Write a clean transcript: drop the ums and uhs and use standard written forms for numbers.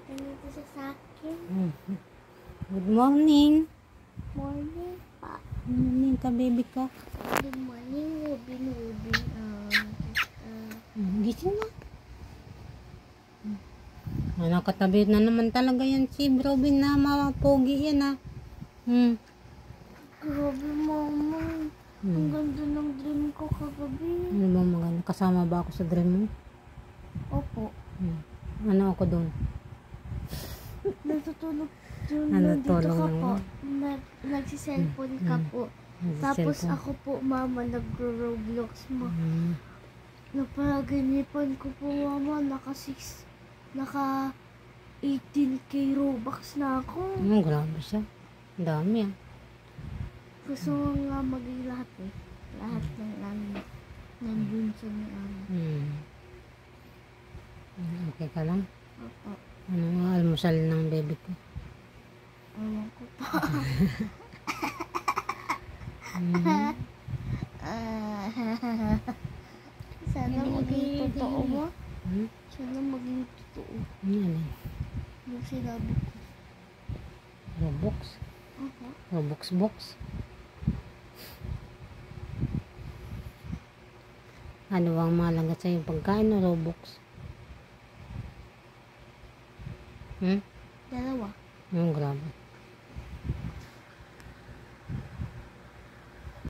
Nandito siya sa akin. Good morning. Morning pa. Good morning ka, baby ka. Good morning, Robin. Gising na. Nakatabi na naman talaga yan si Robin na mapogi yan Grabe, mama. Ang ganda ng dream ko kagabi. Ano ba maganda? Kasama ba ako sa dream mo? Opo. Ano ako doon? Natutulog yun. Natutulog Nandito ka lang po. Nagsiselfone ka po. Tapos Cellphone. ako po, mama, nagro-Roblox mo. Napaginipan ko po, mama. Naka 18k Robux na ako. Grabe siya. Ang dami Gusto ko nga maging lahat Lahat ng nandun sa may Okay ka lang? Opo. Ano nga almusal ng baby ko? Ewan ko pa. Sana maging totoo mo. Sana maging totoo. Ano? Yung sinabi ko. Robux? Robux box? Ano bang mahalaga sa'yo? Pagkain o Robux? Dalawa. Grabe.